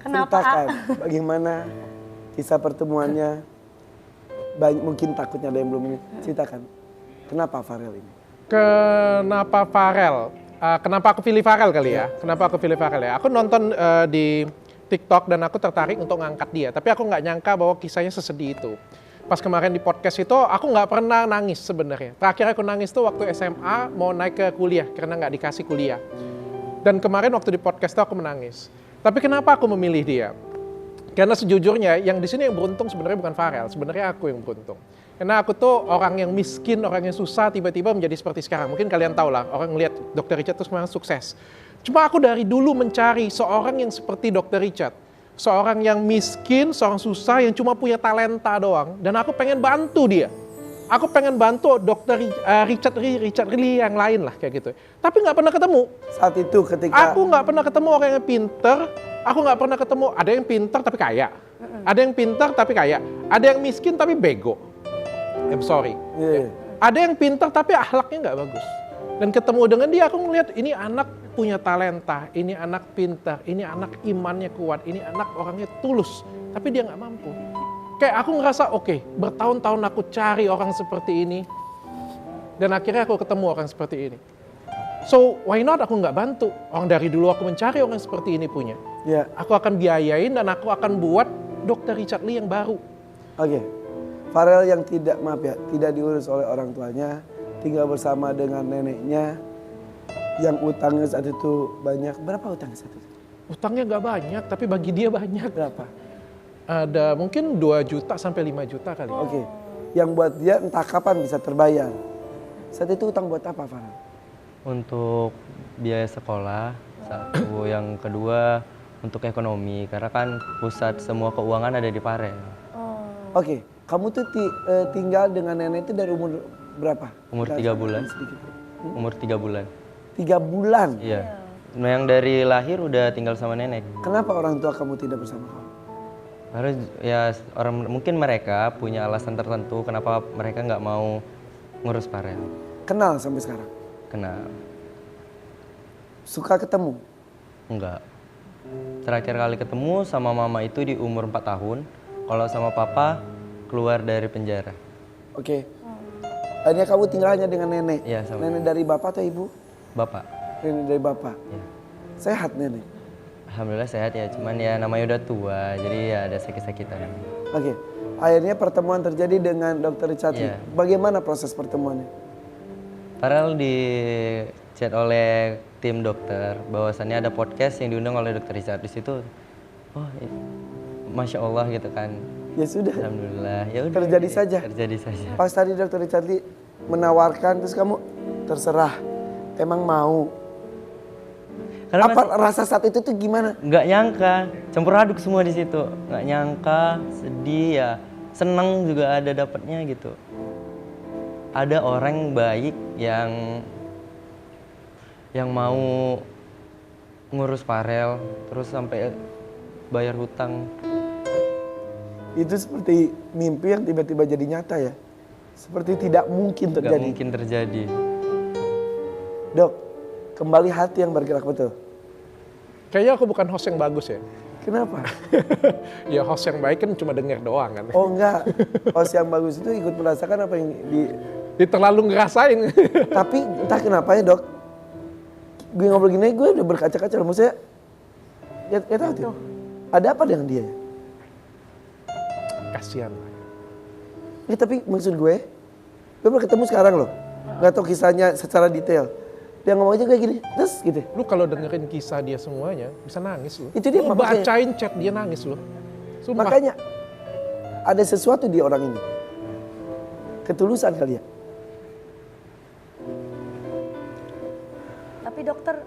Kenapa? Ceritakan bagaimana kisah pertemuannya. Banyak, mungkin takutnya ada yang belum ini. Ceritakan, kenapa Farel ini? Kenapa Farel? Kenapa aku pilih Farel kali ya? Kenapa aku pilih Farel ya? Aku nonton di TikTok dan aku tertarik untuk ngangkat dia. Tapi aku nggak nyangka bahwa kisahnya sesedih itu. Pas kemarin di podcast itu, aku nggak pernah nangis sebenarnya. Terakhir aku nangis tuh waktu SMA mau naik ke kuliah karena nggak dikasih kuliah. Dan kemarin waktu di podcast itu aku menangis. Tapi kenapa aku memilih dia? Karena sejujurnya yang di sini yang beruntung sebenarnya bukan Farel, sebenarnya aku yang beruntung. Karena aku tuh orang yang miskin, orang yang susah tiba-tiba menjadi seperti sekarang. Mungkin kalian tahu lah, orang ngelihat Dr. Richard terus memang sukses. Cuma aku dari dulu mencari seorang yang seperti Dr. Richard. Seorang yang miskin, seorang susah yang cuma punya talenta doang. Dan aku pengen bantu dia. Aku pengen bantu Dr. Richard Lee yang lain lah kayak gitu. Tapi nggak pernah ketemu. Saat itu ketika... Aku nggak pernah ketemu orang yang pinter. Aku nggak pernah ketemu ada yang pinter tapi kaya. Ada yang pinter tapi kaya. Ada yang miskin tapi bego. I'm sorry. Ada yang pinter tapi akhlaknya nggak bagus. Dan ketemu dengan dia aku ngeliat ini anak punya talenta, ini anak pintar, ini anak imannya kuat, ini anak orangnya tulus. Tapi dia nggak mampu. Kayak aku ngerasa oke, bertahun-tahun aku cari orang seperti ini. Dan akhirnya aku ketemu orang seperti ini. So why not aku nggak bantu? Orang dari dulu aku mencari orang seperti ini punya. Ya. Aku akan biayain dan aku akan buat Dr. Richard Lee yang baru. Oke. Farel yang tidak, maaf ya, tidak diurus oleh orang tuanya, tinggal bersama dengan neneknya, yang utangnya saat itu banyak. Berapa utangnya saat itu? Utangnya nggak banyak, tapi bagi dia banyak. Berapa? Ada mungkin 2 juta sampai 5 juta kali. Oke. Yang buat dia entah kapan bisa terbayar. Saat itu utang buat apa, Farel? Untuk biaya sekolah, satu. Yang kedua untuk ekonomi, karena kan pusat semua keuangan ada di Farel. Oke. Kamu tuh tinggal dengan nenek itu dari umur berapa? Umur 3 bulan. Umur 3 bulan. 3 bulan? Iya. Nah, yang dari lahir udah tinggal sama nenek. Kenapa orang tua kamu tidak bersama kamu? Harus ya mungkin mereka punya alasan tertentu kenapa mereka nggak mau ngurus Farel. Kenal sampai sekarang? Kenal. Suka ketemu? Enggak. Terakhir kali ketemu sama mama itu di umur 4 tahun. Kalau sama papa keluar dari penjara. Oke. Akhirnya kamu tinggal hanya dengan nenek? Iya, sama nenek dari bapak atau ibu? Bapak. Nenek dari bapak? Iya. Sehat nenek? Alhamdulillah sehat ya, cuman ya namanya udah tua, jadi ya ada sakit-sakitan. Oke. Akhirnya pertemuan terjadi dengan Dr. Richard Lee. Iya. Bagaimana proses pertemuannya? Farel di chat oleh tim dokter bahwasannya ada podcast yang diundang oleh Dr. Richard. Di situ, oh Masya Allah gitu kan. Ya sudah. Alhamdulillah. Ya udah. Terjadi saja. Terjadi saja. Pas tadi Dr. Richard Lee menawarkan, terus kamu terserah. Emang mau? Karena Apa rasa saat itu tuh gimana? nggak nyangka, campur aduk semua di situ. Nggak nyangka, sedih ya, seneng juga ada dapatnya gitu. Ada orang baik yang mau ngurus Farel, terus sampai bayar hutang. Itu seperti mimpi yang tiba-tiba jadi nyata ya? Seperti tidak mungkin Nggak terjadi. mungkin terjadi. Dok, kembali hati yang bergerak betul. Kayaknya aku bukan host yang bagus ya. Kenapa? Ya host yang baik kan cuma denger doang kan. Oh enggak, host yang bagus itu ikut merasakan apa yang Dia terlalu ngerasain. Tapi entah kenapa ya dok, gue ngobrol gini gue udah berkaca-kaca. Maksudnya, ya tahu tuh, ada apa dengan dia? Kasihan. Ya tapi maksud gue baru ketemu sekarang loh, nggak tahu kisahnya secara detail. Dia ngomong aja kayak gini, terus gitu. Lu kalau dengerin kisah dia semuanya bisa nangis lu. Itu dia Lu makanya. bacain chat dia nangis lu. Sumpah. Makanya ada sesuatu di orang ini, ketulusan kali ya. Tapi dokter,